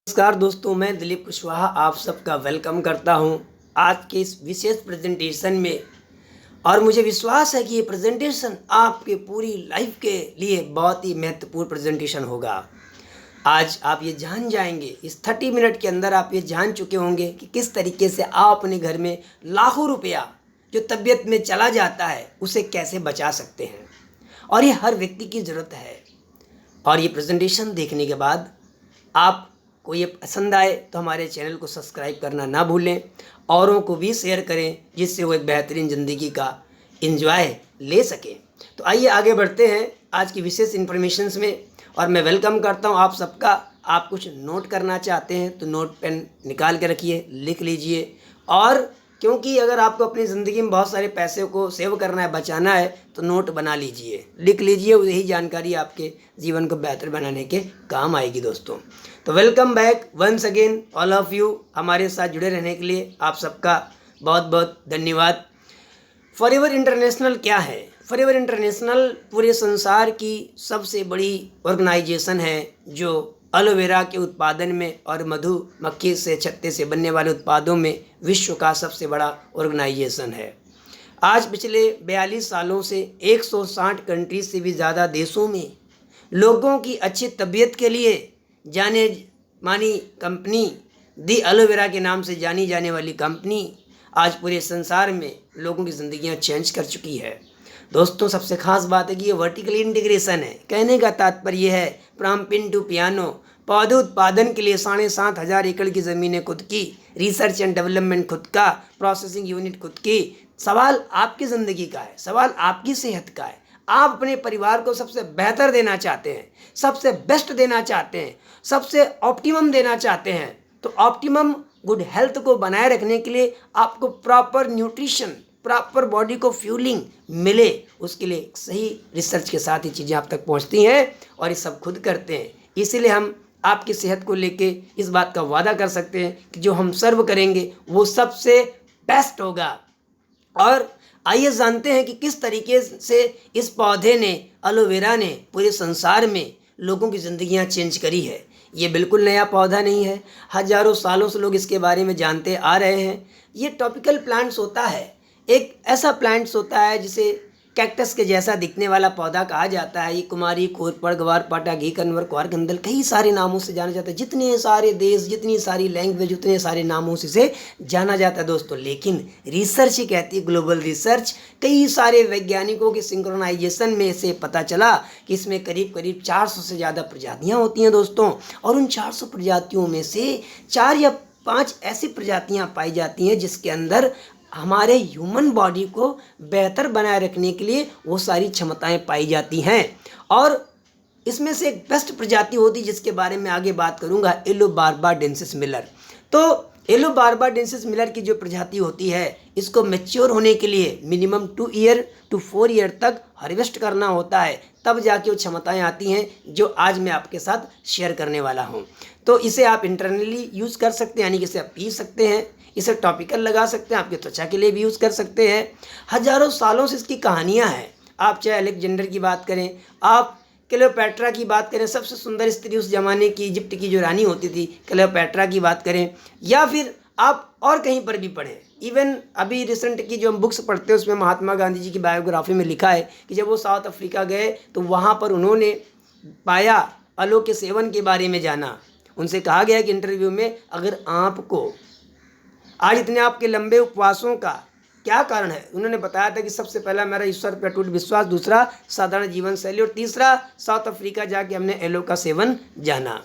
नमस्कार दोस्तों, मैं दिलीप कुशवाहा आप सबका वेलकम करता हूं आज के इस विशेष प्रेजेंटेशन में। और मुझे विश्वास है कि ये प्रेजेंटेशन आपके पूरी लाइफ के लिए बहुत ही महत्वपूर्ण प्रेजेंटेशन होगा। आज आप ये जान जाएंगे, इस 30 मिनट के अंदर आप ये जान चुके होंगे कि किस तरीके से आप अपने घर में लाखों रुपया जो तबीयत में चला जाता है उसे कैसे बचा सकते हैं। और ये हर व्यक्ति की ज़रूरत है। और ये प्रेजेंटेशन देखने के बाद आप को ये पसंद आए तो हमारे चैनल को सब्सक्राइब करना ना भूलें, औरों को भी शेयर करें जिससे वो एक बेहतरीन ज़िंदगी का एंजॉय ले सकें। तो आइए आगे बढ़ते हैं आज की विशेष इन्फॉर्मेशंस में। और मैं वेलकम करता हूं आप सबका। आप कुछ नोट करना चाहते हैं तो नोट पेन निकाल के रखिए, लिख लीजिए। और क्योंकि अगर आपको अपनी ज़िंदगी में बहुत सारे पैसे को सेव करना है, बचाना है, तो नोट बना लीजिए, लिख लीजिए। यही जानकारी आपके जीवन को बेहतर बनाने के काम आएगी दोस्तों। तो welcome back once again all of you. हमारे साथ जुड़े रहने के लिए आप सबका बहुत बहुत धन्यवाद। फॉरएवर इंटरनेशनल क्या है? फॉरएवर इंटरनेशनल पूरे संसार की सबसे बड़ी ऑर्गेनाइजेशन है जो एलोवेरा के उत्पादन में और मधुमक्खी से छत्ते से बनने वाले उत्पादों में विश्व का सबसे बड़ा ऑर्गेनाइजेशन है। आज पिछले 42 सालों से 160 कंट्रीज से भी ज़्यादा देशों में लोगों की अच्छी तबीयत के लिए जाने मानी कंपनी दी एलोवेरा के नाम से जानी जाने वाली कंपनी आज पूरे संसार में लोगों की ज़िंदगियां चेंज कर चुकी है। दोस्तों, सबसे खास बात है कि ये वर्टिकली इंटीग्रेशन है। कहने का तात्पर्य है फ्रॉम पिन टू पियानो। पौधे उत्पादन के लिए 7,500 एकड़ की ज़मीनें खुद की, रिसर्च एंड डेवलपमेंट खुद का, प्रोसेसिंग यूनिट खुद की। सवाल आपकी ज़िंदगी का है, सवाल आपकी सेहत का है। आप अपने परिवार को सबसे बेहतर देना चाहते हैं, सबसे बेस्ट देना चाहते हैं, सबसे ऑप्टिमम देना चाहते हैं। तो ऑप्टिमम गुड हेल्थ को बनाए रखने के लिए आपको प्रॉपर न्यूट्रिशन, प्रॉपर बॉडी को फ्यूलिंग मिले, उसके लिए सही रिसर्च के साथ ही चीज़ें आप तक पहुंचती हैं। और ये सब खुद करते हैं। इसीलिए हम आपकी सेहत को लेके इस बात का वादा कर सकते हैं कि जो हम सर्व करेंगे वो सबसे बेस्ट होगा। और आइए जानते हैं कि किस तरीके से इस पौधे ने, एलोवेरा ने, पूरे संसार में लोगों की ज़िंदगियां चेंज करी है। ये बिल्कुल नया पौधा नहीं है, हजारों सालों से लोग इसके बारे में जानते आ रहे हैं। ये टॉपिकल प्लांट्स होता है, एक ऐसा प्लांट्स होता है जिसे कैक्टस के जैसा दिखने वाला पौधा कहा जाता है। ये कुमारी, कोरपड़, गवार, पाटा, घी कन्वर, क्वार गंदल, कई सारे नामों से जाना जाता है। जितने सारे देश, जितनी सारी लैंग्वेज, उतने सारे नामों से इसे जाना जाता है दोस्तों। लेकिन रिसर्च ही कहती है, ग्लोबल रिसर्च, कई सारे वैज्ञानिकों के सिंक्रोनाइजेशन में से पता चला कि इसमें करीब करीब 400 से ज़्यादा प्रजातियाँ होती हैं दोस्तों। और उन 400 प्रजातियों में से 4 या 5 ऐसी प्रजातियाँ पाई जाती हैं जिसके अंदर हमारे ह्यूमन बॉडी को बेहतर बनाए रखने के लिए वो सारी क्षमताएं पाई जाती हैं। और इसमें से एक बेस्ट प्रजाति होती है जिसके बारे में आगे बात करूंगा, एलोबार्बाडेंसिस मिलर। तो एलोबार्बाडेंसिस मिलर की जो प्रजाति होती है, इसको मैच्योर होने के लिए मिनिमम 2 ईयर टू 4 ईयर तक हार्वेस्ट करना होता है, तब जाके वो क्षमताएं आती हैं जो आज मैं आपके साथ शेयर करने वाला हूं। तो इसे आप इंटरनली यूज़ कर सकते हैं, यानी कि इसे आप पी सकते हैं, इसे टॉपिकल लगा सकते हैं, आपकी त्वचा के लिए भी यूज़ कर सकते हैं। हजारों सालों से इसकी कहानियाँ हैं। आप चाहे अलेक्जेंडर की बात करें, आप क्लेओपैट्रा की बात करें, सबसे सुंदर स्त्री उस जमाने की इजिप्ट की जो रानी होती थी, क्लेओपैट्रा की बात करें, या फिर आप और कहीं पर भी पढ़ें। इवन अभी रिसेंट की जो हम बुक्स पढ़ते हैं उसमें महात्मा गांधी जी की बायोग्राफी में लिखा है कि जब वो साउथ अफ्रीका गए तो वहाँ पर उन्होंने पाया, अलो के सेवन के बारे में जाना। उनसे कहा गया कि इंटरव्यू में, अगर आपको आज इतने आपके लंबे उपवासों का क्या कारण है? उन्होंने बताया था कि सबसे पहला मेरा ईश्वर पर अटूट विश्वास, दूसरा साधारण जीवन शैली, और तीसरा साउथ अफ्रीका जाके हमने एलो का सेवन जाना।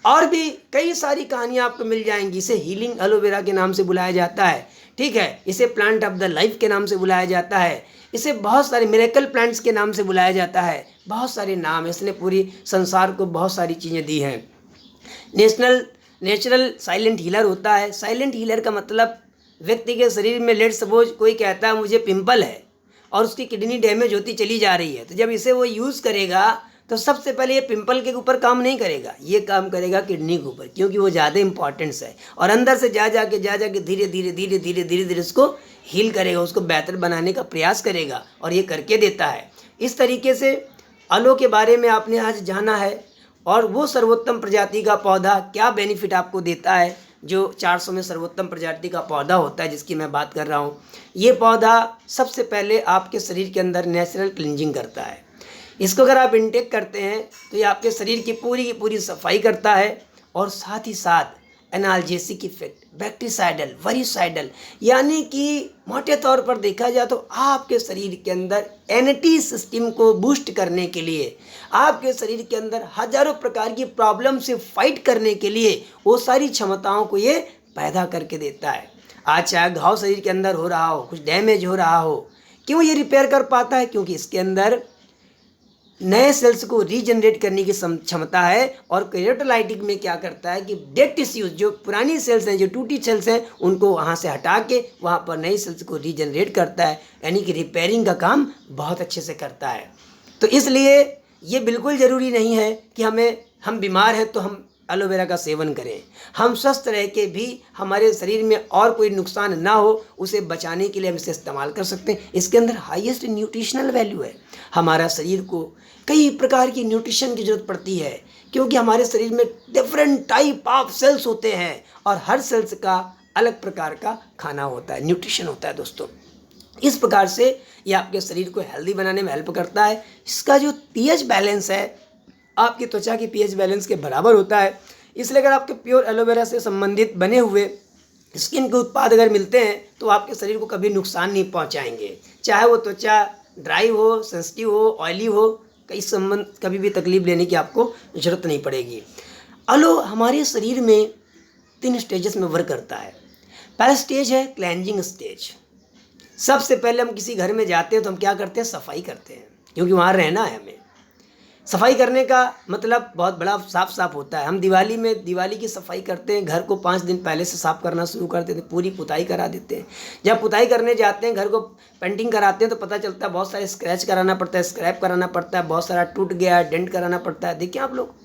और भी कई सारी कहानियाँ आपको मिल जाएंगी। इसे हीलिंग एलोवेरा के नाम से बुलाया जाता है, ठीक है। इसे प्लांट ऑफ द लाइफ के नाम से बुलाया जाता है। इसे बहुत सारे मिरेकल प्लांट्स के नाम से बुलाया जाता है। बहुत सारे नाम, इसने पूरी संसार को बहुत सारी चीज़ें दी हैं। नेचुरल साइलेंट हीलर होता है। साइलेंट हीलर का मतलब व्यक्ति के शरीर में, लेट सपोज कोई कहता है मुझे पिंपल है और उसकी किडनी डैमेज होती चली जा रही है, तो जब इसे वो यूज़ करेगा तो सबसे पहले ये पिंपल के ऊपर काम नहीं करेगा, ये काम करेगा किडनी के ऊपर, क्योंकि वो ज़्यादा इंपॉर्टेंस है। और अंदर से जा जाके धीरे धीरे उसको हील करेगा, उसको बेहतर बनाने का प्रयास करेगा, और ये करके देता है। इस तरीके से अलो के बारे में आपने आज जाना है। और वो सर्वोत्तम प्रजाति का पौधा क्या बेनिफिट आपको देता है, जो 400 में सर्वोत्तम प्रजाति का पौधा होता है जिसकी मैं बात कर रहा हूँ। ये पौधा सबसे पहले आपके शरीर के अंदर नेचुरल क्लींजिंग करता है। इसको अगर आप इनटेक करते हैं तो ये आपके शरीर की पूरी सफाई करता है और साथ ही साथ एनाल्जेसिक इफेक्ट, बैक्टीसाइडल, वरीसाइडल, यानी कि मोटे तौर पर देखा जाए तो आपके शरीर के अंदर एंटी सिस्टम को बूस्ट करने के लिए, आपके शरीर के अंदर हजारों प्रकार की प्रॉब्लम से फाइट करने के लिए वो सारी क्षमताओं को ये पैदा करके देता है। आज चाहे घाव शरीर के अंदर हो रहा हो, कुछ डैमेज हो रहा हो, क्यों ये रिपेयर कर पाता है? क्योंकि इसके अंदर नए सेल्स को रीजनरेट करने की क्षमता है। और केराटोलाइटिक में क्या करता है कि डेड टिश्यूज, जो पुरानी सेल्स हैं, जो टूटी सेल्स हैं, उनको वहाँ से हटा के वहाँ पर नई सेल्स को रीजनरेट करता है, यानी कि रिपेयरिंग का काम बहुत अच्छे से करता है। तो इसलिए ये बिल्कुल ज़रूरी नहीं है कि हम बीमार हैं तो हम एलोवेरा का सेवन करें। हम स्वस्थ रह के भी हमारे शरीर में और कोई नुकसान ना हो, उसे बचाने के लिए हम इसे इस्तेमाल कर सकते हैं। इसके अंदर हाईएस्ट न्यूट्रिशनल वैल्यू है। हमारा शरीर को कई प्रकार की न्यूट्रिशन की ज़रूरत पड़ती है, क्योंकि हमारे शरीर में डिफरेंट टाइप ऑफ सेल्स होते हैं और हर सेल्स का अलग प्रकार का खाना होता है, न्यूट्रिशन होता है दोस्तों। इस प्रकार से ये आपके शरीर को हेल्दी बनाने में हेल्प करता है। इसका जो पीएच बैलेंस है आपकी त्वचा की पीएच बैलेंस के बराबर होता है। इसलिए अगर आपके प्योर एलोवेरा से संबंधित बने हुए स्किन के उत्पाद अगर मिलते हैं तो आपके शरीर को कभी नुकसान नहीं पहुंचाएंगे, चाहे वो त्वचा ड्राई हो, सेंसिटिव हो, ऑयली हो, कभी भी तकलीफ लेने की आपको ज़रूरत नहीं पड़ेगी। एलो हमारे शरीर में 3 स्टेजेस में वर्क करता है। पहला स्टेज है क्लेंजिंग स्टेज। सबसे पहले हम किसी घर में जाते हैं तो हम क्या करते हैं? सफाई करते हैं, क्योंकि वहाँ रहना है हमें। सफाई करने का मतलब बहुत बड़ा साफ होता है। हम दिवाली की सफाई करते हैं, घर को 5 दिन पहले से साफ़ करना शुरू कर देते हैं, पूरी पुताई करा देते हैं। जब पुताई करने जाते हैं, घर को पेंटिंग कराते हैं तो पता चलता है बहुत सारे स्क्रैच कराना पड़ता है, स्क्रैप कराना पड़ता है, बहुत सारा टूट गया, डेंट कराना पड़ता है। देखिए आप लोग,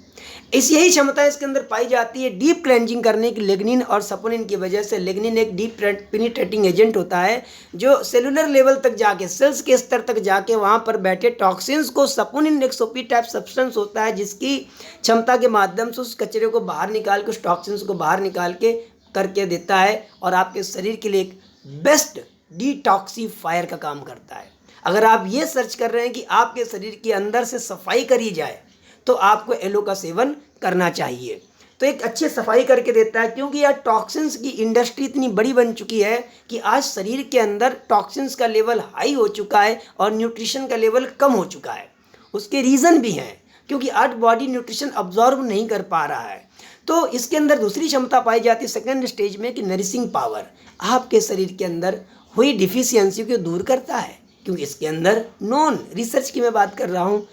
यही क्षमता इसके अंदर पाई जाती है डीप क्लेंजिंग करने की। लिग्निन और सपोनिन की वजह से, लिग्निन एक डीप पेनिट्रेटिंग एजेंट होता है जो सेलुलर लेवल तक जाके, सेल्स के स्तर तक जाके वहाँ पर बैठे टॉक्सिन्स को, सपोनिन एक सोपी टाइप सब्सटेंस होता है जिसकी क्षमता के माध्यम से उस कचरे को बाहर निकाल के, उस टॉक्सिन्स को बाहर निकाल के करके देता है और आपके शरीर के लिए एक बेस्ट डिटॉक्सीफायर का काम करता है। अगर आप ये सर्च कर रहे हैं कि आपके शरीर के अंदर से सफाई करी जाए तो आपको एलो का सेवन करना चाहिए। तो एक अच्छी सफाई करके देता है, क्योंकि यार टॉक्सिन्स की इंडस्ट्री इतनी बड़ी बन चुकी है कि आज शरीर के अंदर टॉक्सिन्स का लेवल हाई हो चुका है और न्यूट्रिशन का लेवल कम हो चुका है। उसके रीज़न भी हैं, क्योंकि आज बॉडी न्यूट्रिशन अब्जॉर्ब नहीं कर पा रहा है। तो इसके अंदर दूसरी क्षमता पाई जाती है सेकेंड स्टेज में कि नरिशिंग पावर, आपके शरीर के अंदर हुई डिफिशियंसी को दूर करता है। क्योंकि इसके अंदर नॉन रिसर्च की मैं बात कर रहा हूँ,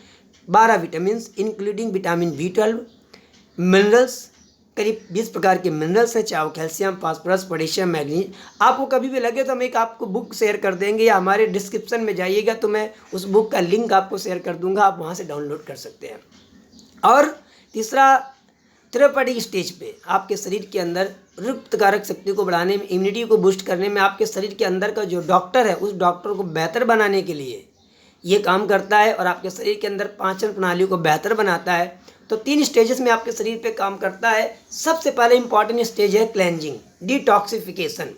12 vitamin including vitamin B12, minerals, करीब 20 प्रकार के मिनरल्स हैं, चाहे वो कैल्शियम, फास्फोरस, पोटेशियम, मैग्नीज। आपको कभी भी लगे तो हम एक आपको बुक शेयर कर देंगे, या हमारे डिस्क्रिप्शन में जाइएगा तो मैं उस बुक का लिंक आपको शेयर कर दूंगा, आप वहाँ से डाउनलोड कर सकते हैं। और तीसरा, थेरेपेटिक स्टेज पे आपके शरीर के अंदर रोगप्रतिकारक शक्ति को बढ़ाने में, इम्यूनिटी को बूस्ट करने में, आपके शरीर के अंदर का जो डॉक्टर है उस डॉक्टर को बेहतर बनाने के लिए ये काम करता है और आपके शरीर के अंदर पाचन प्रणाली को बेहतर बनाता है। तो 3 स्टेजेस में आपके शरीर पे काम करता है। सबसे पहले इंपॉर्टेंट स्टेज है क्लेंजिंग, डिटॉक्सिफिकेशन।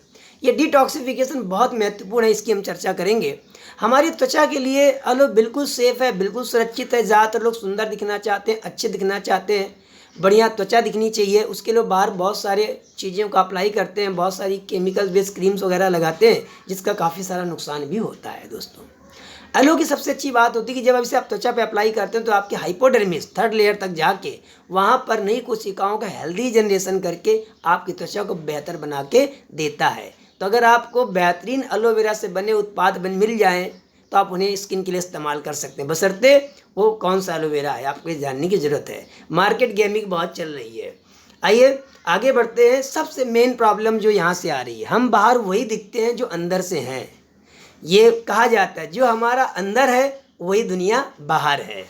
ये डिटॉक्सिफिकेशन बहुत महत्वपूर्ण है, इसकी हम चर्चा करेंगे। हमारी त्वचा के लिए एलो बिल्कुल सेफ़ है, बिल्कुल सुरक्षित है। ज़्यादातर लोग सुंदर दिखना चाहते हैं, अच्छे दिखना चाहते हैं, बढ़िया त्वचा दिखनी चाहिए, उसके लिए बाहर बहुत सारे चीज़ों को अप्लाई करते हैं, बहुत सारी केमिकल बेस्ड क्रीम्स वगैरह लगाते हैं, जिसका काफ़ी सारा नुकसान भी होता है दोस्तों। एलो की सबसे अच्छी बात होती है कि जब इसे आप त्वचा पे अप्लाई करते हैं तो आपके हाइपोडर्मिस 3rd लेयर तक जाके वहाँ पर नई कोशिकाओं का हेल्दी जनरेशन करके आपकी त्वचा को बेहतर बना के देता है। तो अगर आपको बेहतरीन एलोवेरा से बने उत्पाद मिल जाएँ तो आप उन्हें स्किन के लिए इस्तेमाल कर सकते हैं, बशर्ते वो कौन सा एलोवेरा है आपको जानने की ज़रूरत है। मार्केट गेमिंग बहुत चल रही है। आइए आगे बढ़ते हैं। सबसे मेन प्रॉब्लम जो यहाँ से आ रही है, हम बाहर वही दिखते हैं जो अंदर से हैं। ये कहा जाता है जो हमारा अंदर है वही दुनिया बाहर है।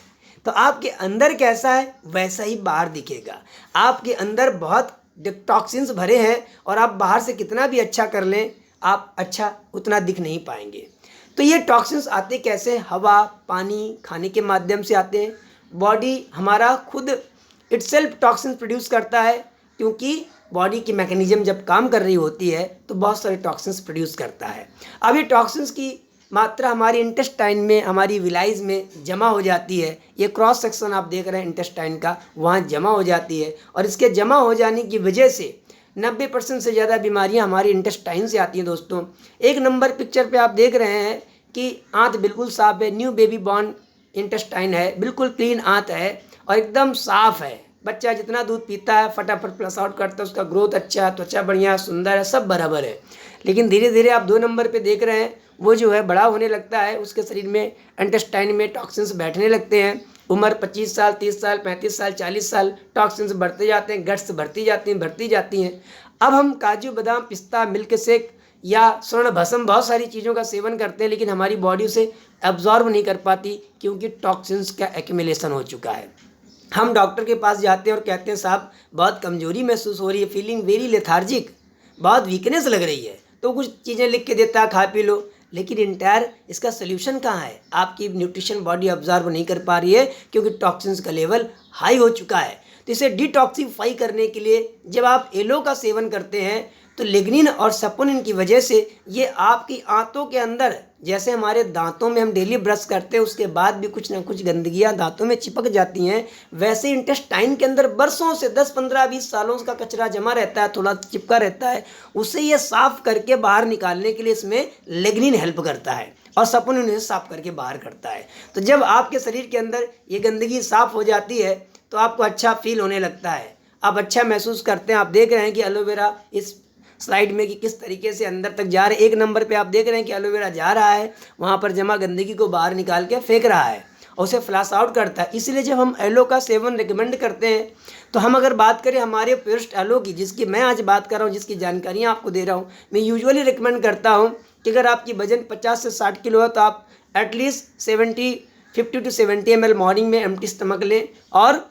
तो आपके अंदर कैसा है वैसा ही बाहर दिखेगा। आपके अंदर बहुत टॉक्सिन्स भरे हैं और आप बाहर से कितना भी अच्छा कर लें, आप अच्छा उतना दिख नहीं पाएंगे। तो ये टॉक्सिन्स आते कैसे? हवा, पानी, खाने के माध्यम से आते हैं। बॉडी हमारा खुद इटसेल्फ टॉक्सिन प्रोड्यूस करता है, क्योंकि बॉडी की मैकेनिज्म जब काम कर रही होती है तो बहुत सारे टॉक्सिन्स प्रोड्यूस करता है। अब ये टॉक्सिन्स की मात्रा हमारी इंटेस्टाइन में, हमारी विलाइज में जमा हो जाती है। ये क्रॉस सेक्शन आप देख रहे हैं इंटेस्टाइन का, वहाँ जमा हो जाती है और इसके जमा हो जाने की वजह से 90% से ज़्यादा बीमारियाँ हमारी इंटेस्टाइन से आती हैं। दोस्तों, एक नंबर पिक्चर पे आप देख रहे हैं कि आंत बिल्कुल साफ है, न्यू बेबी बॉर्न इंटेस्टाइन है, बिल्कुल क्लीन आंत है और एकदम साफ है। बच्चा जितना दूध पीता है फटाफट प्लस आउट करता है, उसका ग्रोथ अच्छा है, त्वचा बढ़िया सुंदर है, सब बराबर है। लेकिन धीरे धीरे आप 2 नंबर पे देख रहे हैं, वो जो है बड़ा होने लगता है, उसके शरीर में इंटेस्टाइन में टॉक्सिन्स बैठने लगते हैं। उम्र 25 साल, 30 साल, 35 साल, 40 साल, टॉक्सिन्स बढ़ते जाते हैं, गट्स बढ़ती जाती हैं। अब हम काजू बादाम पिस्ता मिल्क शेक या स्वर्ण भस्म बहुत सारी चीज़ों का सेवन करते हैं, लेकिन हमारी बॉडी उसे एब्जॉर्ब नहीं कर पाती, क्योंकि टॉक्सिन्स का एक्यूमुलेशन हो चुका है। हम डॉक्टर के पास जाते हैं और कहते हैं साहब बहुत कमजोरी महसूस हो रही है, फीलिंग वेरी लेथार्जिक, बहुत वीकनेस लग रही है, तो कुछ चीज़ें लिख के देता है, खा पी लो। लेकिन इंटायर इसका सोल्यूशन कहाँ है? आपकी न्यूट्रिशन बॉडी अब्जॉर्ब नहीं कर पा रही है, क्योंकि टॉक्सिन्स का लेवल हाई हो चुका है। तो इसे डिटॉक्सीफाई करने के लिए जब आप एलो का सेवन करते हैं तो लिग्निन और सपोनिन की वजह से ये आपकी आंतों के अंदर, जैसे हमारे दांतों में हम डेली ब्रश करते हैं उसके बाद भी कुछ ना कुछ गंदगियां दांतों में चिपक जाती हैं, वैसे इंटेस्टाइन के अंदर बरसों से 10, 15, 20 सालों का कचरा जमा रहता है, थोड़ा चिपका रहता है, उसे ये साफ करके बाहर निकालने के लिए इसमें लिग्निन हेल्प करता है और सपोनिन इसे साफ करके बाहर करता है। तो जब आपके शरीर के अंदर ये गंदगी साफ हो जाती है तो आपको अच्छा फील होने लगता है, आप अच्छा महसूस करते हैं। आप देख रहे हैं कि एलोवेरा इस स्लाइड में कि किस तरीके से अंदर तक जा रहे हैं। 1 नंबर पे आप देख रहे हैं कि एलोवेरा जा रहा है, वहाँ पर जमा गंदगी को बाहर निकाल के फेंक रहा है और उसे फ्लैश आउट करता है। इसलिए जब हम एलो का सेवन रिकमेंड करते हैं तो हम अगर बात करें हमारे प्योरेस्ट एलो की, जिसकी मैं आज बात कर रहा हूँ, जिसकी जानकारियाँ आपको दे रहा हूँ, मैं यूजुअली रिकमेंड करता हूँ कि अगर आपकी वजन 50 से 60 किलो है तो आप एटलीस्ट 50 to 70 ml मॉर्निंग में एम्प्टी स्टमक लें और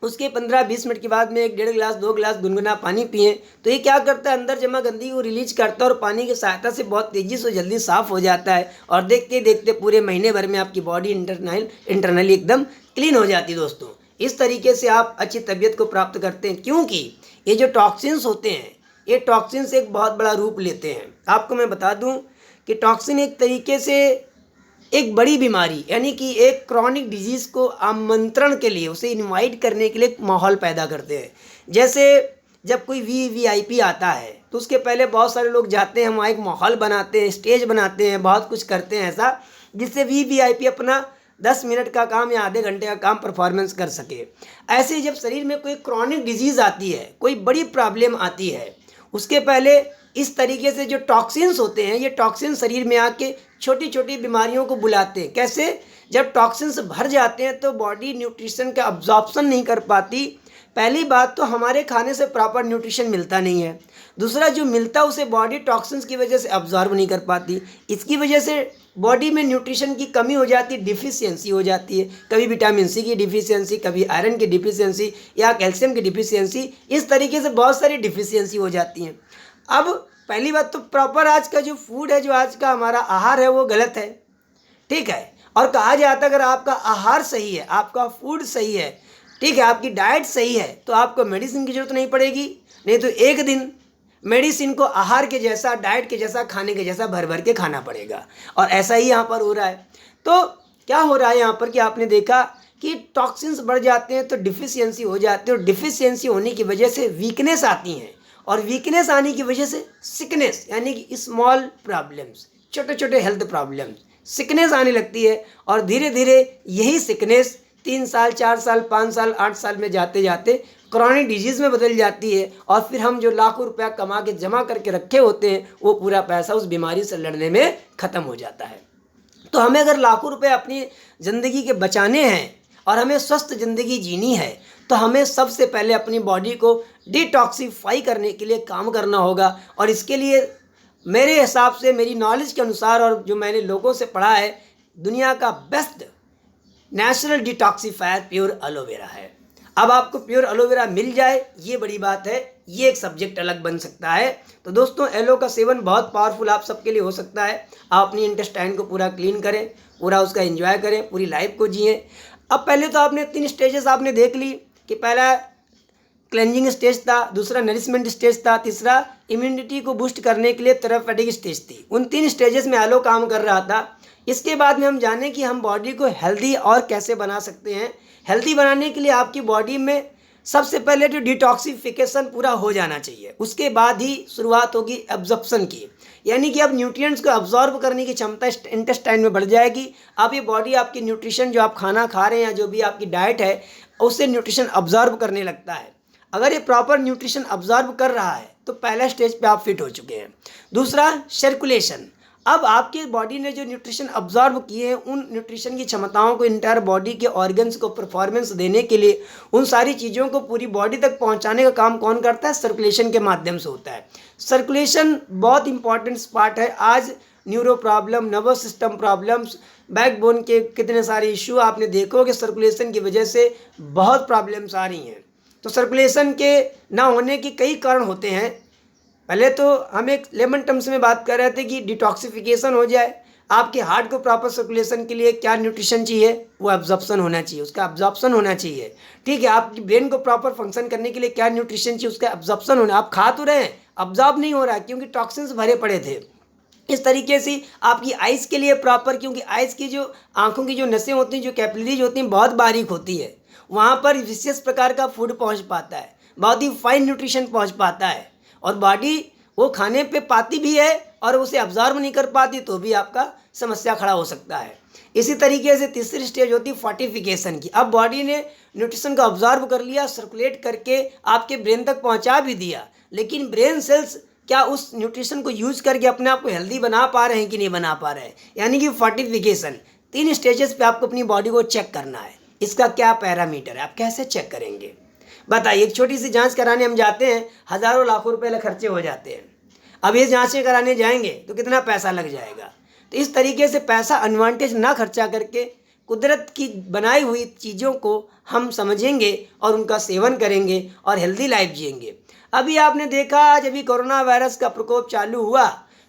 उसके 15-20 मिनट के बाद में 1-1.5 गिलास 2 गिलास गुनगुना पानी पिएं। तो ये क्या करता है, अंदर जमा गंदगी को रिलीज करता है और पानी की सहायता से बहुत तेज़ी से जल्दी साफ़ हो जाता है और देखते देखते पूरे महीने भर में आपकी बॉडी इंटरनली एकदम क्लीन हो जाती है। दोस्तों, इस तरीके से आप अच्छी तबीयत को प्राप्त करते हैं, क्योंकि ये जो टॉक्सिन्स होते हैं ये टॉक्सिन्स एक बहुत बड़ा रूप लेते हैं। आपको मैं बता दूँ कि टॉक्सिन एक तरीके से एक बड़ी बीमारी, यानी कि एक क्रॉनिक डिजीज़ को आमंत्रण के लिए, उसे इनवाइट करने के लिए एक माहौल पैदा करते हैं। जैसे जब कोई वीआईपी आता है तो उसके पहले बहुत सारे लोग जाते हैं, वहाँ एक माहौल बनाते हैं, स्टेज बनाते हैं, बहुत कुछ करते हैं ऐसा, जिससे वीआईपी अपना 10 मिनट का काम या आधे घंटे का काम परफॉर्मेंस कर सके। ऐसे ही जब शरीर में कोई क्रॉनिक डिजीज़ आती है, कोई बड़ी प्रॉब्लम आती है, उसके पहले इस तरीके से जो टॉक्सिन्स होते हैं, ये टॉक्सिन्स शरीर में आके छोटी छोटी बीमारियों को बुलाते हैं। कैसे? जब टॉक्सिन्स भर जाते हैं तो बॉडी न्यूट्रिशन का अब्जॉर्प्शन नहीं कर पाती। पहली बात तो हमारे खाने से प्रॉपर न्यूट्रिशन मिलता नहीं है, दूसरा जो मिलता है उसे बॉडी टॉक्सिन्स की वजह से अब्जॉर्ब नहीं कर पाती। इसकी वजह से बॉडी में न्यूट्रिशन की कमी हो जाती है, डिफिशियंसी हो जाती है, कभी विटामिन सी की डिफिशियंसी, कभी आयरन की डिफिशियंसी या कैल्शियम की डिफिशियंसी, इस तरीके से बहुत सारी डिफिशियंसी हो जाती हैं। अब पहली बात तो प्रॉपर आज का जो फूड है, जो आज का हमारा आहार है वो गलत है, ठीक है। और कहा जाता है अगर आपका आहार सही है, आपका फूड सही है, ठीक है, आपकी डाइट सही है, तो आपको मेडिसिन की जरूरत नहीं पड़ेगी। नहीं तो एक दिन मेडिसिन को आहार के जैसा, डाइट के जैसा, खाने के जैसा भर भर के खाना पड़ेगा। और ऐसा ही यहाँ पर हो रहा है। तो क्या हो रहा है यहाँ पर कि आपने देखा कि टॉक्सिन्स बढ़ जाते हैं तो डिफिशियंसी हो जाती है, और डिफिशियंसी होने की वजह से वीकनेस आती हैं, और वीकनेस आने की वजह से सिकनेस, यानी कि स्मॉल प्रॉब्लम्स, छोटे छोटे हेल्थ प्रॉब्लम्स, सिकनेस आने लगती है। और धीरे धीरे यही सिकनेस 3 साल, 4 साल, 5 साल, 8 साल में जाते जाते क्रॉनिक डिजीज़ में बदल जाती है। और फिर हम जो लाखों रुपया कमा के जमा करके रखे होते हैं, वो पूरा पैसा उस बीमारी से लड़ने में ख़त्म हो जाता है। तो हमें अगर लाखों रुपए अपनी ज़िंदगी के बचाने हैं और हमें स्वस्थ ज़िंदगी जीनी है, तो हमें सबसे पहले अपनी बॉडी को डिटॉक्सीफाई करने के लिए काम करना होगा। और इसके लिए मेरे हिसाब से, मेरी नॉलेज के अनुसार और जो मैंने लोगों से पढ़ा है, दुनिया का best natural detoxifier pure aloe vera है। अब आपको प्योर एलोवेरा मिल जाए, ये बड़ी बात है, ये एक सब्जेक्ट अलग बन सकता है। तो दोस्तों, एलो का सेवन बहुत पावरफुल आप सबके लिए हो सकता है। आप अपनी इंटेस्टाइन को पूरा क्लीन करें, पूरा उसका एंजॉय करें, पूरी लाइफ को जिएं। अब पहले तो आपने 3 स्टेजेस आपने देख ली कि पहला क्लेंजिंग स्टेज था, दूसरा नरिशमेंट स्टेज था, तीसरा इम्यूनिटी को बूस्ट करने के लिए थेरापेटिक स्टेज थी। उन 3 स्टेजेस में एलो काम कर रहा था। इसके बाद में हम जाने कि हम बॉडी को हेल्दी और कैसे बना सकते हैं। हेल्दी बनाने के लिए आपकी बॉडी में सबसे पहले तो डिटॉक्सिफिकेशन पूरा हो जाना चाहिए, उसके बाद ही शुरुआत होगी एब्जॉर्प्शन की, यानी कि अब न्यूट्रिएंट्स को अब्जॉर्ब करने की क्षमता इंटेस्टाइन में बढ़ जाएगी। अब ये बॉडी आपकी न्यूट्रिशन जो आप खाना खा रहे हैं, जो भी आपकी डाइट है, उससे न्यूट्रिशन अब्जॉर्ब करने लगता है। अगर ये प्रॉपर न्यूट्रिशन अब्जॉर्ब कर रहा है तो पहला स्टेज पे आप फिट हो चुके हैं। दूसरा सर्कुलेशन, अब आपकी बॉडी ने जो न्यूट्रिशन अब्जॉर्ब किए हैं उन न्यूट्रिशन की क्षमताओं को इंटायर बॉडी के ऑर्गन्स को परफॉर्मेंस देने के लिए, उन सारी चीज़ों को पूरी बॉडी तक पहुंचाने का काम कौन करता है? सर्कुलेशन के माध्यम से होता है। सर्कुलेशन बहुत इंपॉर्टेंट पार्ट है। आज neuro problem, nervous system problems, backbone के कितने सारे इशू आपने देखोगे सर्कुलेशन की वजह से बहुत प्रॉब्लम्स आ रही हैं। तो सर्कुलेशन के ना होने के कई कारण होते हैं। पहले तो हम एक लेमन टर्म्स में बात कर रहे थे कि डिटॉक्सिफिकेशन हो जाए। आपके हार्ट को प्रॉपर सर्कुलेशन के लिए क्या न्यूट्रिशन चाहिए? वो एब्जॉर्प्शन होना चाहिए, उसका एब्जॉर्प्शन होना चाहिए। ठीक है, आपकी ब्रेन को प्रॉपर फंक्शन करने के लिए क्या न्यूट्रिशन चाहिए? उसका एब्जॉर्प्शन होना। आप खा तो रहे हैं, अब्जॉर्ब नहीं हो रहा है क्योंकि टॉक्सिन्स भरे पड़े थे। इस तरीके से आपकी आइज़ के लिए प्रॉपर, क्योंकि आइज़ की जो आँखों की जो नसें होती हैं, जो कैपिलरीज होती हैं, बहुत बारीक होती है, वहाँ पर विशेष प्रकार का फूड पहुँच पाता है, बहुत ही फाइन न्यूट्रिशन पहुँच पाता है, और बॉडी वो खाने पे पाती भी है और उसे अब्जॉर्ब नहीं कर पाती तो भी आपका समस्या खड़ा हो सकता है। इसी तरीके से तीसरी स्टेज होती है फोर्टिफिकेशन की। अब बॉडी ने न्यूट्रिशन को अब्जॉर्ब कर लिया, सर्कुलेट करके आपके ब्रेन तक पहुंचा भी दिया, लेकिन ब्रेन सेल्स क्या उस न्यूट्रिशन को यूज करके अपने आप को हेल्दी बना पा रहे हैं कि नहीं बना पा रहे हैं? यानी कि फोर्टिफिकेशन। 3 स्टेजेस पे आपको अपनी बॉडी को चेक करना है। इसका क्या पैरामीटर है, आप कैसे चेक करेंगे? बताइए। एक छोटी सी जांच कराने हम जाते हैं, हज़ारों लाखों रुपए खर्चे हो जाते हैं। अब ये जांचें कराने जाएंगे तो कितना पैसा लग जाएगा? तो इस तरीके से पैसा अनवांटेज ना खर्चा करके कुदरत की बनाई हुई चीज़ों को हम समझेंगे और उनका सेवन करेंगे और हेल्दी लाइफ जिएंगे। अभी आपने देखा, जब भी कोरोना वायरस का प्रकोप चालू हुआ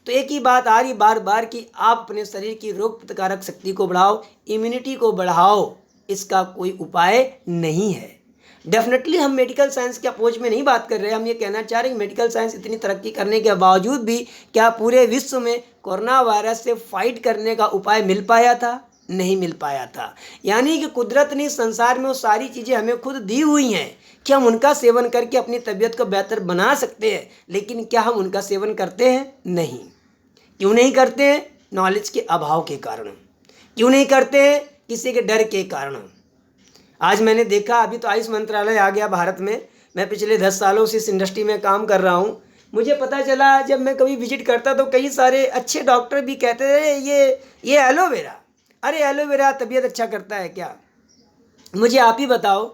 तो एक ही बात आ रही बार बार कि आप अपने शरीर की रोग प्रतिकारक शक्ति को बढ़ाओ, इम्यूनिटी को बढ़ाओ। इसका कोई उपाय नहीं है। डेफिनेटली हम मेडिकल साइंस के अप्रोच में नहीं बात कर रहे हैं। हम ये कहना चाह रहे हैं कि मेडिकल साइंस इतनी तरक्की करने के बावजूद भी क्या पूरे विश्व में कोरोना वायरस से फाइट करने का उपाय मिल पाया था? नहीं मिल पाया था। यानी कि कुदरत ने संसार में वो सारी चीज़ें हमें खुद दी हुई हैं कि हम उनका सेवन करके अपनी तबीयत को बेहतर बना सकते हैं, लेकिन क्या हम उनका सेवन करते हैं? नहीं। क्यों नहीं करते हैं? नॉलेज के अभाव के कारण। क्यों नहीं करते हैं? किसी के डर के कारण। आज मैंने देखा, अभी तो आयुष मंत्रालय आ गया भारत में, मैं पिछले 10 सालों से इस इंडस्ट्री में काम कर रहा हूँ। मुझे पता चला, जब मैं कभी विजिट करता तो कई सारे अच्छे डॉक्टर भी कहते थे ये एलोवेरा, अरे एलोवेरा तबीयत अच्छा करता है क्या? मुझे आप ही बताओ,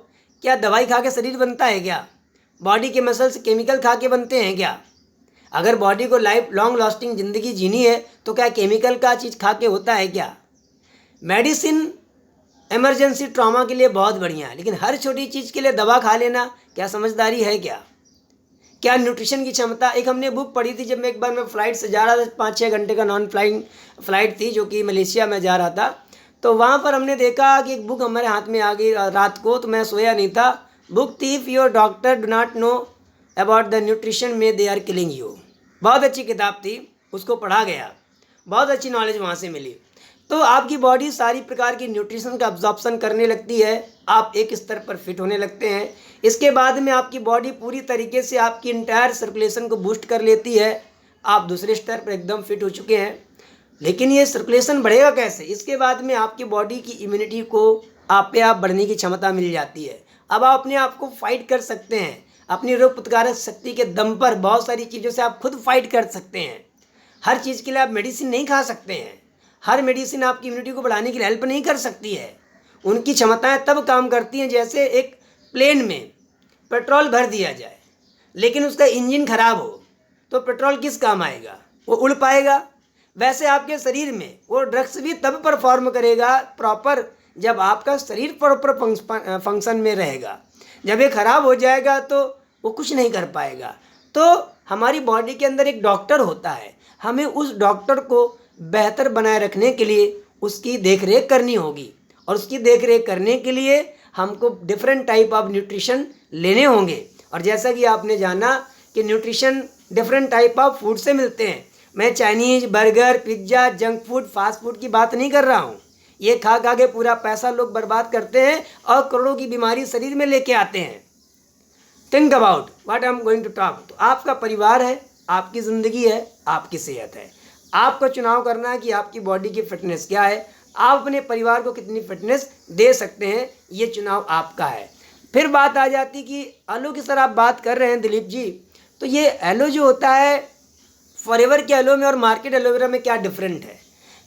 क्या दवाई खा के शरीर बनता है क्या? बॉडी के मसल्स केमिकल खा के बनते हैं क्या? अगर बॉडी को लाइफ लॉन्ग लास्टिंग ज़िंदगी जीनी है तो क्या केमिकल का चीज़ खा के होता है क्या? मेडिसिन इमरजेंसी ट्रॉमा के लिए बहुत बढ़िया है, लेकिन हर छोटी चीज़ के लिए दवा खा लेना क्या समझदारी है क्या? क्या न्यूट्रिशन की क्षमता? एक हमने बुक पढ़ी थी, जब मैं एक बार मैं फ़्लाइट से जा रहा था, 5-6 घंटे का नॉन फ्लाइंग फ़्लाइट थी जो कि मलेशिया में जा रहा था। तो वहाँ पर हमने देखा कि एक बुक हमारे हाथ में आ गई रात को, तो मैं सोया नहीं था। बुक थी if your doctor do not know about the nutrition में दे आर किलिंग यू। बहुत अच्छी किताब थी, उसको पढ़ा गया, बहुत अच्छी नॉलेज वहाँ से मिली। तो आपकी बॉडी सारी प्रकार की न्यूट्रिशन का अब्जॉर्प्शन करने लगती है, आप एक स्तर पर फिट होने लगते हैं। इसके बाद में आपकी बॉडी पूरी तरीके से आपकी इंटायर सर्कुलेशन को बूस्ट कर लेती है, आप दूसरे स्तर पर एकदम फिट हो चुके हैं। लेकिन ये सर्कुलेशन बढ़ेगा कैसे? इसके बाद में आपकी बॉडी की इम्यूनिटी को आप पे आप बढ़ने की क्षमता मिल जाती है। अब आप अपने आप को फाइट कर सकते हैं, अपनी रोग प्रतिकारक शक्ति के दम पर बहुत सारी चीज़ों से आप खुद फाइट कर सकते हैं। हर चीज़ के लिए आप मेडिसिन नहीं खा सकते हैं, हर मेडिसिन आपकी इम्यूनिटी को बढ़ाने के लिए हेल्प नहीं कर सकती है। उनकी क्षमताएं तब काम करती हैं जैसे एक प्लेन में पेट्रोल भर दिया जाए, लेकिन उसका इंजन खराब हो तो पेट्रोल किस काम आएगा? वो उड़ पाएगा? वैसे आपके शरीर में वो ड्रग्स भी तब परफॉर्म करेगा प्रॉपर जब आपका शरीर प्रॉपर फंक्शन में रहेगा। जब ये खराब हो जाएगा तो वो कुछ नहीं कर पाएगा। तो हमारी बॉडी के अंदर एक डॉक्टर होता है, हमें उस डॉक्टर को बेहतर बनाए रखने के लिए उसकी देखरेख करनी होगी, और उसकी देखरेख करने के लिए हमको डिफरेंट टाइप ऑफ न्यूट्रिशन लेने होंगे। और जैसा कि आपने जाना कि nutrition different type of food से मिलते हैं। मैं Chinese, burger, pizza, junk food, fast food की बात नहीं कर रहा हूँ। ये खा खा के पूरा पैसा लोग बर्बाद करते हैं और करोड़ों की बीमारी शरीर में लेके आते हैं। Think about what I am going to talk. तो आपका परिवार है, आपकी ज़िंदगी है, आपकी सेहत है। आपका चुनाव करना है कि आपकी बॉडी की फिटनेस क्या है, आप अपने परिवार को कितनी फिटनेस दे सकते हैं, ये चुनाव आपका है। फिर बात आ जाती कि एलो की सर आप बात कर रहे हैं दिलीप जी, तो ये एलो जो होता है फॉरएवर के एलो में और मार्केट एलोवेरा में क्या डिफरेंट है।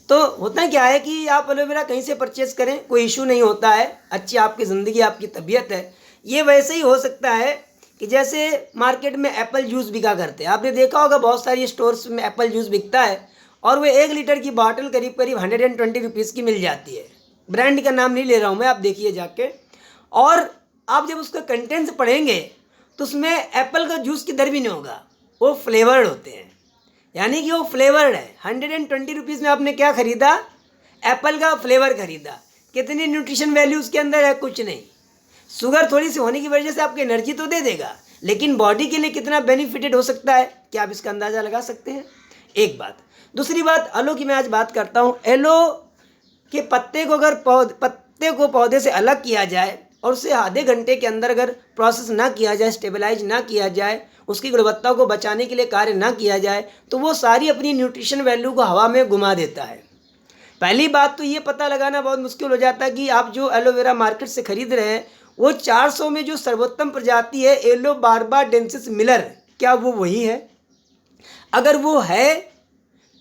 तो होता क्या है कि आप एलोवेरा कहीं से परचेज करें, कोई इशू नहीं होता है, अच्छी आपकी ज़िंदगी, आपकी तबीयत है। ये वैसे ही हो सकता है कि जैसे मार्केट में एप्पल जूस बिका करते हैं, आपने देखा होगा बहुत सारी स्टोर्स में एप्पल जूस बिकता है और वो 1 लीटर की बॉटल करीब करीब 120 रुपीज़ की मिल जाती है। ब्रांड का नाम नहीं ले रहा हूँ मैं, आप देखिए जाके। और आप जब उसका कंटेंट्स पढ़ेंगे तो उसमें एप्पल का जूस की दर भी नहीं होगा, वो फ्लेवर्ड होते हैं, यानी कि वो फ्लेवर्ड है। 120 रुपीज़ में आपने क्या ख़रीदा, एप्पल का फ्लेवर ख़रीदा। कितनी न्यूट्रिशन वैल्यू उसके अंदर है, कुछ नहीं। शुगर थोड़ी सी होने की वजह से आपकी एनर्जी तो दे देगा, लेकिन बॉडी के लिए कितना बेनिफिटेड हो सकता है, क्या आप इसका अंदाज़ा लगा सकते हैं। एक बात। दूसरी बात, एलो की मैं आज बात करता हूँ। एलो के पत्ते को अगर पत्ते को पौधे से अलग किया जाए और उसे आधे घंटे के अंदर अगर प्रोसेस ना किया जाए, स्टेबलाइज ना किया जाए, उसकी गुणवत्ता को बचाने के लिए कार्य ना किया जाए, तो वो सारी अपनी न्यूट्रिशन वैल्यू को हवा में घुमा देता है। पहली बात तो ये पता लगाना बहुत मुश्किल हो जाता है कि आप जो एलोवेरा मार्केट से खरीद रहे हैं वो 400 में जो सर्वोत्तम प्रजाति है एलो बारबाडेंसिस मिलर, क्या वो वही है? अगर वो है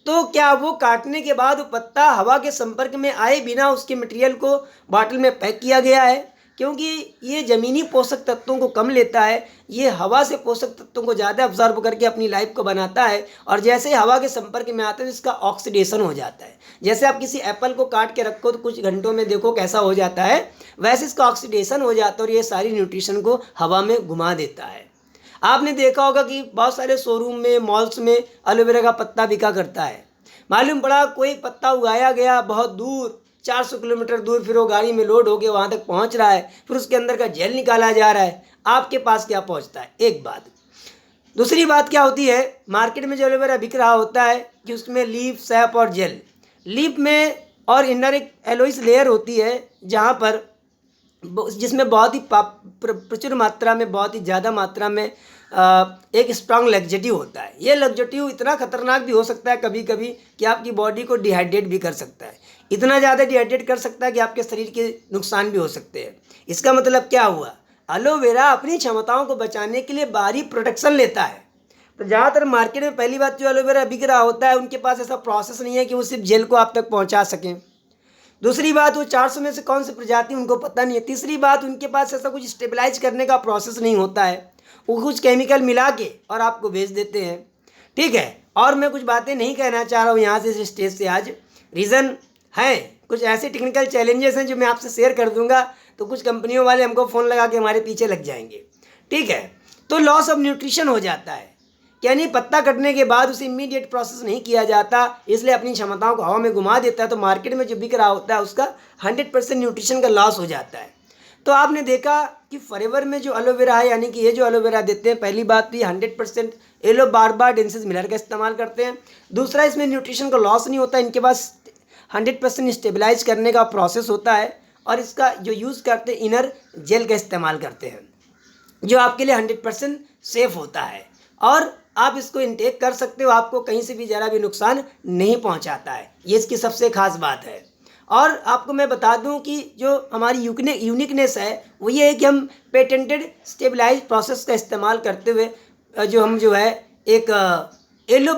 तो क्या वो काटने के बाद वो पत्ता हवा के संपर्क में आए बिना उसके मटेरियल को बॉटल में पैक किया गया है? क्योंकि ये ज़मीनी पोषक तत्वों को कम लेता है, ये हवा से पोषक तत्वों को ज़्यादा अब्जॉर्ब करके अपनी लाइफ को बनाता है। और जैसे ही हवा के संपर्क में आता है तो इसका ऑक्सीडेशन हो जाता है। जैसे आप किसी एप्पल को काट के रखो तो कुछ घंटों में देखो कैसा हो जाता है, वैसे इसका ऑक्सीडेशन हो जाता है और ये सारी न्यूट्रिशन को हवा में घुमा देता है। आपने देखा होगा कि बहुत सारे शोरूम में, मॉल्स में एलोवेरा का पत्ता बिका करता है। मालूम पड़ा कोई पत्ता उगाया गया बहुत दूर, 400 किलोमीटर दूर, फिर वो गाड़ी में लोड होकर वहाँ तक पहुँच रहा है, फिर उसके अंदर का जेल निकाला जा रहा है, आपके पास क्या पहुँचता है। एक बात। दूसरी बात क्या होती है, मार्केट में जो एलोवेरा बिक रहा होता है कि उसमें लीफ, सैप और जेल। लीफ में और इनर एक एलोइस लेयर होती है जहाँ पर जिसमें बहुत ही प्रचुर मात्रा में, बहुत ही ज़्यादा मात्रा में एक स्ट्रॉन्ग लग्जेटिव होता है। ये लग्जेटिव इतना खतरनाक भी हो सकता है कभी कभी कि आपकी बॉडी को डिहाइड्रेट भी कर सकता है, इतना ज़्यादा डिहाइड्रेट कर सकता है कि आपके शरीर के नुकसान भी हो सकते हैं। इसका मतलब क्या हुआ, एलोवेरा अपनी क्षमताओं को बचाने के लिए बाहरी प्रोटेक्शन लेता है। तो ज़्यादातर मार्केट में पहली बात जो एलोवेरा बिक रहा होता है उनके पास ऐसा प्रोसेस नहीं है कि वो सिर्फ जेल को आप तक पहुँचा सकें। दूसरी बात, वो 400 में से कौन सी प्रजाति उनको पता नहीं है। तीसरी बात, उनके पास ऐसा कुछ स्टेबलाइज करने का प्रोसेस नहीं होता है, वो कुछ केमिकल मिला के और आपको भेज देते हैं। ठीक है, और मैं कुछ बातें नहीं कहना चाह रहा हूँ यहाँ से, इस स्टेज से आज। रीज़न है कुछ ऐसे टेक्निकल चैलेंजेस हैं जो मैं आपसे शेयर कर दूंगा, तो कुछ कंपनियों वाले हमको फ़ोन लगा के हमारे पीछे लग जाएंगे। ठीक है, तो लॉस ऑफ न्यूट्रिशन हो जाता है, यानी पत्ता कटने के बाद उसे इमीडिएट प्रोसेस नहीं किया जाता, इसलिए अपनी क्षमताओं को हवा में घुमा देता है। तो मार्केट में जो बिक रहा होता है उसका 100% न्यूट्रिशन का लॉस हो जाता है। तो आपने देखा कि फॉरएवर में जो एलोवेरा है, यानी कि ये जो एलोवेरा देते हैं, पहली बात तो ये 100% एलो बारबाडेंसिस मिलर का इस्तेमाल करते हैं। दूसरा, इसमें न्यूट्रिशन का लॉस नहीं होता, इनके पास 100% स्टेबलाइज करने का प्रोसेस होता है। और इसका जो यूज़ करते हैं इनर जेल का इस्तेमाल करते हैं, जो आपके लिए 100% सेफ़ होता है और आप इसको इनटेक कर सकते हो, आपको कहीं से भी ज़रा भी नुकसान नहीं पहुंचाता है। ये इसकी सबसे ख़ास बात है। और आपको मैं बता दूं कि जो हमारी यूनिकनेस है वो ये है कि हम पेटेंटेड स्टेबलाइज प्रोसेस का इस्तेमाल करते हुए जो हम जो है एक एलो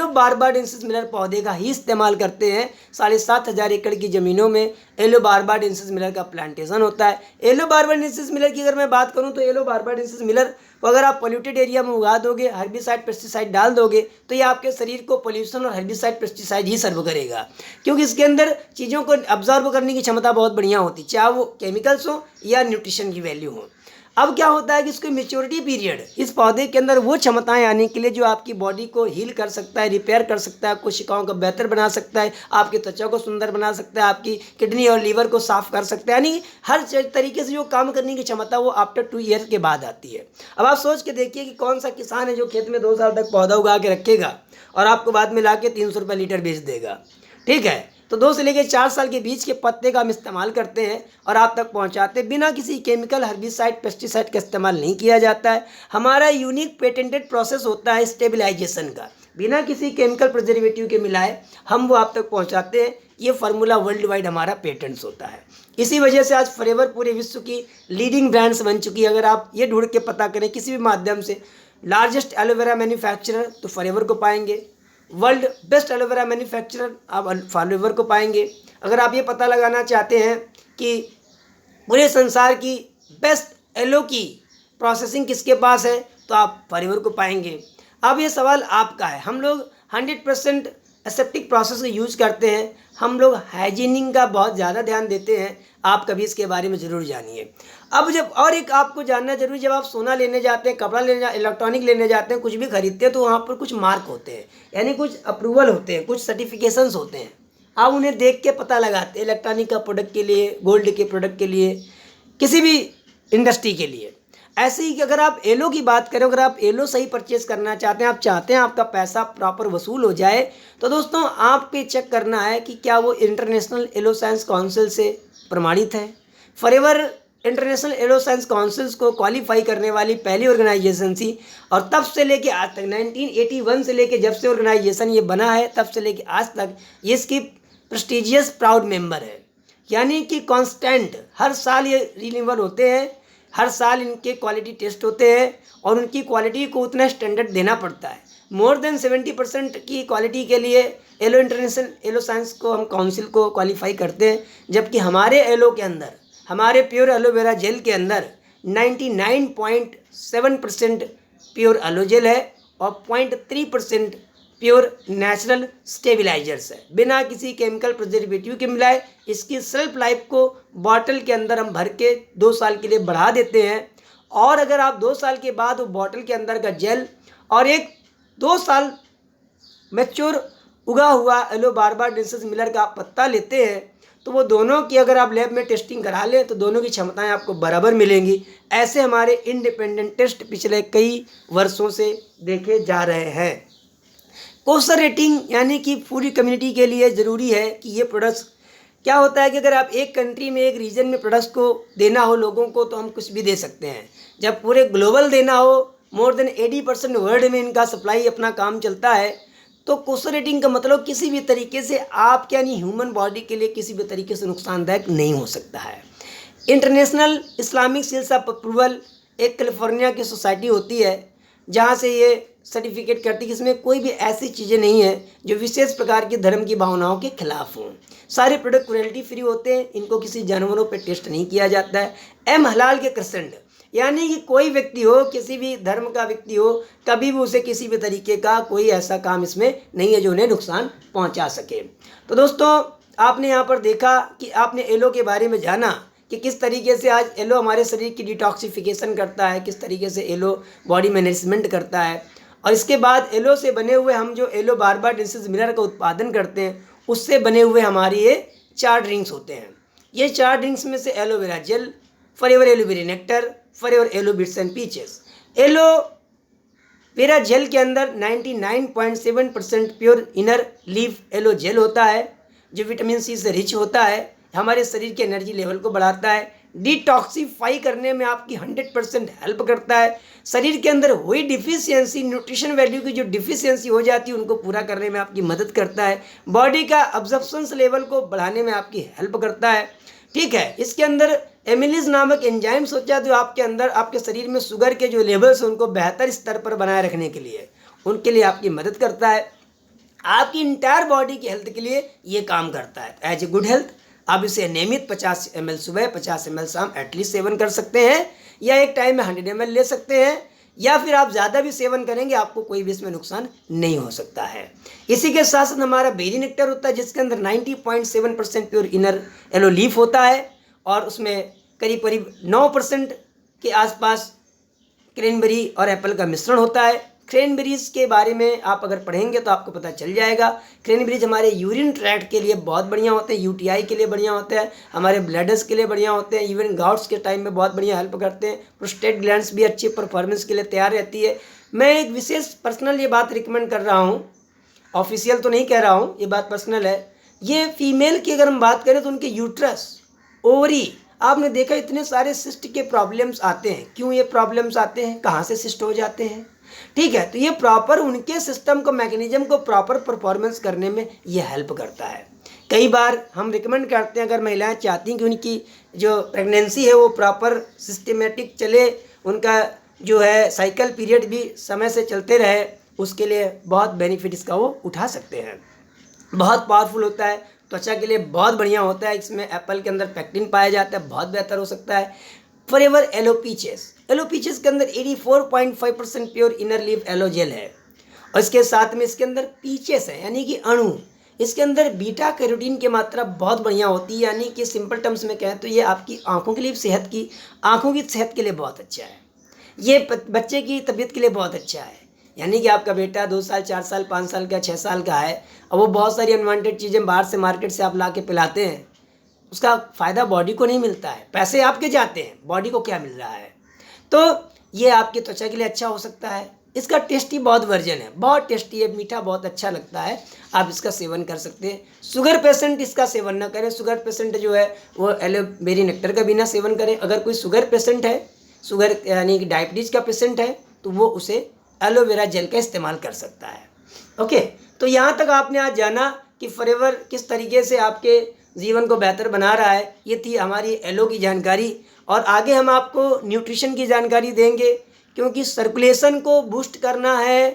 बारबाडेंसिस मिलर पौधे का ही इस्तेमाल करते हैं। 7,500 एकड़ की ज़मीनों में एलो बारबाडेंसिस मिलर का प्लांटेशन होता है। एलो बारबाडेंसिस मिलर की अगर मैं बात करूं तो एलो बारबाडेंसिस मिलर को अगर आप पोल्यूटेड एरिया में उगा दोगे, हर्बिसाइड पेस्टिसाइड डाल दोगे, तो ये आपके शरीर को पोल्यूशन और हर्बिसाइड पेस्टिसाइड ही सर्व करेगा, क्योंकि इसके अंदर चीज़ों को अब्जॉर्ब करने की क्षमता बहुत बढ़िया होती है, चाहे वो केमिकल्स हो या न्यूट्रिशन की वैल्यू हो। अब क्या होता है कि इसको मेच्योरिटी पीरियड, इस पौधे के अंदर वो क्षमताएं आने के लिए जो आपकी बॉडी को हील कर सकता है, रिपेयर कर सकता है, कोशिकाओं को बेहतर बना सकता है, आपकी त्वचा को सुंदर बना सकता है, आपकी किडनी और लीवर को साफ कर सकता है, यानी हर तरीके से जो काम करने की क्षमता वो आफ्टर 2 ईयर के बाद आती है। अब आप सोच के देखिए कि कौन सा किसान है जो खेत में 2 साल तक पौधा उगा के रखेगा और आपको बाद में ला के 300 रुपये लीटर बेच देगा। ठीक है, तो 2 से लेकर 4 साल के बीच के पत्ते का हम इस्तेमाल करते हैं और आप तक पहुंचाते हैं। बिना किसी केमिकल, हर्बिसाइड, पेस्टिसाइड का इस्तेमाल नहीं किया जाता है। हमारा यूनिक पेटेंटेड प्रोसेस होता है स्टेबलाइजेशन का, बिना किसी केमिकल प्रिजर्वेटिव के मिलाए हम वो आप तक पहुंचाते हैं। ये फार्मूला वर्ल्ड वाइड हमारा पेटेंट्स होता है। इसी वजह से आज फॉरएवर पूरे विश्व की लीडिंग ब्रांड्स बन चुकी है। अगर आप ये ढूंढ के पता करें किसी भी माध्यम से लार्जेस्ट एलोवेरा मैन्युफैक्चरर तो फॉरएवर को पाएंगे, वर्ल्ड बेस्ट एलोवेरा मैन्युफैक्चरर आप फॉरएवर को पाएंगे। अगर आप ये पता लगाना चाहते हैं कि पूरे संसार की बेस्ट एलो की प्रोसेसिंग किसके पास है तो आप फॉरएवर को पाएंगे। अब ये सवाल आपका है। हम लोग 100% एसेप्टिक प्रोसेस को यूज करते हैं, हम लोग हाइजीनिंग का बहुत ज़्यादा ध्यान देते हैं। आप कभी इसके बारे में ज़रूर जानिए। अब जब और एक आपको जानना जरूरी, जब आप सोना लेने जाते हैं, कपड़ा लेने, इलेक्ट्रॉनिक लेने जाते हैं, कुछ भी खरीदते हैं तो वहाँ पर कुछ मार्क होते हैं, यानी कुछ अप्रूवल होते हैं, कुछ सर्टिफिकेशंस होते हैं। आप उन्हें देख के पता लगाते हैं, इलेक्ट्रॉनिक का प्रोडक्ट के लिए, गोल्ड के प्रोडक्ट के लिए, किसी भी इंडस्ट्री के लिए। ऐसे ही कि अगर आप एलो की बात करें, अगर आप एलो सही परचेज करना चाहते हैं, आप चाहते हैं आपका पैसा प्रॉपर वसूल हो जाए, तो दोस्तों आपको चेक करना है कि क्या वो इंटरनेशनल एलो साइंस काउंसिल से प्रमाणित है। Forever international aloe science councils को क्वालिफाई करने वाली पहली ऑर्गेनाइजेशन थी और तब से लेके आज तक 1981 से लेके जब से ऑर्गेनाइजेशन ये बना है तब से लेके आज तक ये इसकी प्रेस्टिजियस प्राउड मेंबर है। यानी कि कांस्टेंट हर साल ये रिन्यूअल होते हैं, हर साल इनके क्वालिटी टेस्ट होते हैं और उनकी क्वालिटी को उतना स्टैंडर्ड देना पड़ता है। मोर देन 70% की क्वालिटी के लिए एलो इंटरनेशनल एलो साइंस को हम काउंसिल को क्वालिफाई करते हैं, जबकि हमारे एलो के अंदर, हमारे प्योर एलोवेरा जेल के अंदर 99.7% प्योर एलो जेल है और 0.3% प्योर नेचुरल स्टेबलाइजर्स है। बिना किसी केमिकल प्रिजर्वेटिव के मिलाए इसकी सेल्फ लाइफ को बॉटल के अंदर हम भर के 2 साल के लिए बढ़ा देते हैं। और अगर आप 2 साल के बाद वो बॉटल के अंदर का जेल और एक 2 साल मैच्योर उगा हुआ एलो बारबाडेंसिस मिलर का आप पत्ता लेते हैं तो वो दोनों की अगर आप लैब में टेस्टिंग करा लें तो दोनों की क्षमताएं आपको बराबर मिलेंगी। ऐसे हमारे इंडिपेंडेंट टेस्ट पिछले कई वर्षों से देखे जा रहे हैं। कोसर रेटिंग यानी कि पूरी कम्युनिटी के लिए ज़रूरी है कि ये प्रोडक्ट्स, क्या होता है कि अगर आप एक कंट्री में, एक रीजन में प्रोडक्ट्स को देना हो लोगों को तो हम कुछ भी दे सकते हैं। जब पूरे ग्लोबल देना हो, मोर देन 80% वर्ल्ड में इनका सप्लाई अपना काम चलता है, तो कोसर रेटिंग का मतलब किसी भी तरीके से आपके यानी ह्यूमन बॉडी के लिए किसी भी तरीके से नुकसानदायक नहीं हो सकता है। International Islamic seals of approval एक कैलिफोर्निया की सोसाइटी होती है जहाँ से ये सर्टिफिकेट करती है कि इसमें कोई भी ऐसी चीज़ें नहीं है जो विशेष प्रकार की धर्म की भावनाओं के खिलाफ हों। सारे प्रोडक्ट क्वालिटी फ्री होते हैं, इनको किसी जानवरों पर टेस्ट नहीं किया जाता है। एम हलाल के क्रेसेंट, यानी कि कोई व्यक्ति हो, किसी भी धर्म का व्यक्ति हो, कभी भी उसे किसी भी तरीके का कोई ऐसा काम इसमें नहीं है जो उन्हें नुकसान पहुंचा सके। तो दोस्तों आपने यहाँ पर देखा कि आपने एलो के बारे में जाना कि किस तरीके से आज एलो हमारे शरीर की डिटॉक्सिफिकेशन करता है, किस तरीके से एलो बॉडी में नरिशमेंट करता है। और इसके बाद एलो से बने हुए हम जो एलो बारबाडेंसिस मिलर का उत्पादन करते हैं उससे बने हुए हमारी ये 4 ड्रिंक्स होते हैं। ये 4 ड्रिंक्स में से aloe vera gel, forever aloe vera nectar, forever aloe bits and peaches. Aloe vera gel के अंदर 99.7% pure inner leaf aloe gel होता है जो विटामिन सी से रिच होता है, हमारे शरीर के एनर्जी लेवल को बढ़ाता है, डिटॉक्सिफाई करने में आपकी 100% हेल्प करता है। शरीर के अंदर हुई डिफिशियंसी, न्यूट्रिशन वैल्यू की जो डिफिशियंसी हो जाती है उनको पूरा करने में आपकी मदद करता है। बॉडी का अब्जॉर्प्शन लेवल को बढ़ाने में आपकी हेल्प करता है। ठीक है, इसके अंदर एमिलीज नामक एंजाइम्स होता है जो आपके अंदर, आपके शरीर में शुगर के जो लेवल्स हैं उनको बेहतर स्तर पर बनाए रखने के लिए, उनके लिए आपकी मदद करता है। आपकी इंटायर बॉडी की हेल्थ के लिए ये काम करता है। एज ए गुड हेल्थ आप इसे नियमित 50 ml सुबह, 50 ml शाम एटलीस्ट सेवन कर सकते हैं, या एक टाइम में 100 ml ले सकते हैं, या फिर आप ज़्यादा भी सेवन करेंगे आपको कोई भी इसमें नुकसान नहीं हो सकता है। इसी के साथ साथ हमारा बेरी नेक्टर होता है जिसके अंदर 90.7% प्योर इनर एलो लीफ होता है और उसमें करीब करीब 9% के आसपास क्रैनबेरी और एप्पल का मिश्रण होता है। क्रैनबेरीज के बारे में आप अगर पढ़ेंगे तो आपको पता चल जाएगा। क्रैनबेरीज हमारे यूरिन ट्रैक्ट के लिए बहुत बढ़िया होते हैं, यूटीआई के लिए बढ़िया होते हैं, हमारे ब्लडर्स के लिए बढ़िया होते हैं, इवन गाउट्स के टाइम में बहुत बढ़िया हेल्प करते हैं। प्रोस्टेट ग्लैंड्स भी अच्छी परफॉर्मेंस के लिए तैयार रहती है। मैं एक विशेष पर्सनल ये बात रिकमेंड कर रहा हूँ, ऑफिशियल तो नहीं कह रहा हूँ, ये बात पर्सनल है। ये फीमेल की अगर हम बात करें तो उनके यूट्रस, ओवरी, आपने देखा इतने सारे सिस्ट के प्रॉब्लम्स आते हैं। क्यों ये प्रॉब्लम्स आते हैं, कहाँ से सिस्ट हो जाते हैं? ठीक है, तो ये प्रॉपर उनके सिस्टम को, मैकेनिज्म को प्रॉपर परफॉर्मेंस करने में ये हेल्प करता है। कई बार हम रिकमेंड करते हैं, अगर महिलाएं चाहती हैं कि उनकी जो प्रेगनेंसी है वो प्रॉपर सिस्टमेटिक चले, उनका जो है साइकिल पीरियड भी समय से चलते रहे, उसके लिए बहुत बेनिफिट इसका वो उठा सकते हैं। बहुत पावरफुल होता है, त्वचा के लिए बहुत बढ़िया होता है। इसमें एप्पल के अंदर पैक्टिन पाया जाता है, बहुत बेहतर हो सकता है। Forever aloe peaches, aloe peaches के अंदर 84.5% pure inner leaf aloe gel है, और इसके साथ में इसके अंदर पीचेस है यानी कि अणु, इसके अंदर बीटा कैरोटीन की मात्रा बहुत बढ़िया होती है। यानी कि सिंपल टर्म्स में कहें तो ये आपकी आंखों के लिए, आंखों की सेहत के लिए बहुत अच्छा है। ये बच्चे की तबीयत के लिए बहुत अच्छा है। यानी कि आपका बेटा 2 साल, 4 साल, 5 साल का, 6 साल का है, और वो बहुत सारी अनवांटेड चीज़ें बाहर से, मार्केट से आप ला के पिलाते हैं, उसका फ़ायदा बॉडी को नहीं मिलता है, पैसे आपके जाते हैं, बॉडी को क्या मिल रहा है? तो ये आपकी त्वचा के लिए अच्छा हो सकता है। इसका टेस्टी बहुत वर्जन है, बहुत टेस्टी है, मीठा बहुत अच्छा लगता है, आप इसका सेवन कर सकते हैं। शुगर पेशेंट इसका सेवन ना करें। शुगर पेशेंट जो है वो एलोवेरी नेक्टर का भी ना सेवन करें। अगर कोई शुगर पेशेंट है, शुगर यानी कि डायबिटीज़ का पेशेंट है, तो वो उसे एलोवेरा जेल का इस्तेमाल कर सकता है। ओके, तो यहाँ तक आपने आज जाना कि फॉरएवर किस तरीके से आपके जीवन को बेहतर बना रहा है। ये थी हमारी एलो की जानकारी, और आगे हम आपको न्यूट्रिशन की जानकारी देंगे, क्योंकि सर्कुलेशन को बूस्ट करना है।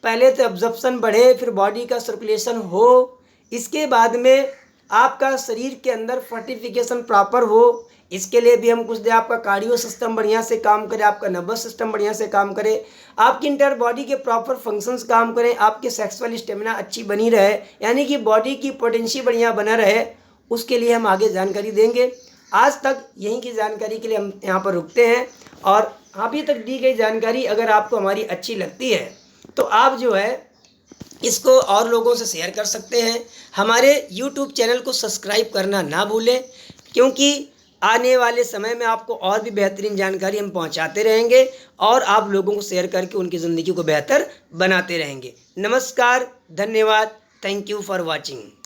पहले तो एब्जॉर्प्शन बढ़े, फिर बॉडी का सर्कुलेशन हो, इसके बाद में आपका शरीर के अंदर फोर्टिफिकेशन प्रॉपर हो। इसके लिए भी हम कुछ दें, आपका कार्डियो सिस्टम बढ़िया से काम करे, आपका नर्वस सिस्टम बढ़िया से काम करे, आपकी इंटर बॉडी के प्रॉपर फंक्शंस काम करें, आपके सेक्सुअल स्टेमिना अच्छी बनी रहे, यानी कि बॉडी की पोटेंशियल बढ़िया बना रहे, उसके लिए हम आगे जानकारी देंगे। आज तक यहीं की जानकारी के लिए हम यहाँ पर रुकते हैं, और अभी तक दी गई जानकारी अगर आपको हमारी अच्छी लगती है तो आप जो है इसको और लोगों से शेयर कर सकते हैं। हमारे YouTube चैनल को सब्सक्राइब करना ना भूलें, क्योंकि आने वाले समय में आपको और भी बेहतरीन जानकारी हम पहुंचाते रहेंगे, और आप लोगों को शेयर करके उनकी ज़िंदगी को बेहतर बनाते रहेंगे। नमस्कार, धन्यवाद, थैंक यू फॉर वॉचिंग।